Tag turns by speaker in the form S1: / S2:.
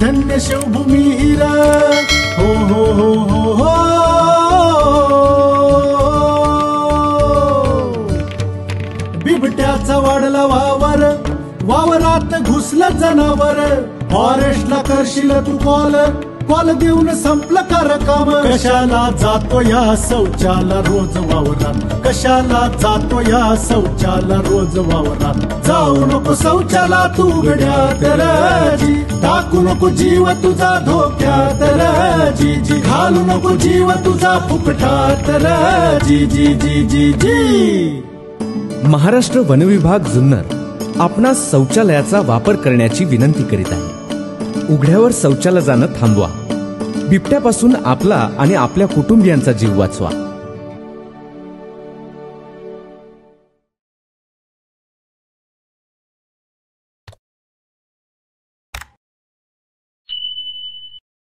S1: धन्य शिवभूमी हिर हो हो हो हो हो बिबट्याचा वाढला वावर वावरात घुसलं जनावर फॉरेस्टला करशील तू कॉल कॉल देऊन संपलं कर काम कशाला जातो या शौचाला रोज वावरात कशाला जातो या शौचाला रोज वावरात जाऊ नको शौचाला तू गड्यात जी टाकू नको जीव तुझा धोक्यात जी जी घालू नको जीव तुझा फुकटात जी जी जी जी जी।
S2: महाराष्ट्र वन विभाग जुन्नर आपणास शौचालयाचा वापर करण्याची विनंती करीत आहे। उघड्यावर शौचाला जाणं थांबवा। बिबट्यापासून आपला आणि आपल्या कुटुंबियांचा जीव वाचवा।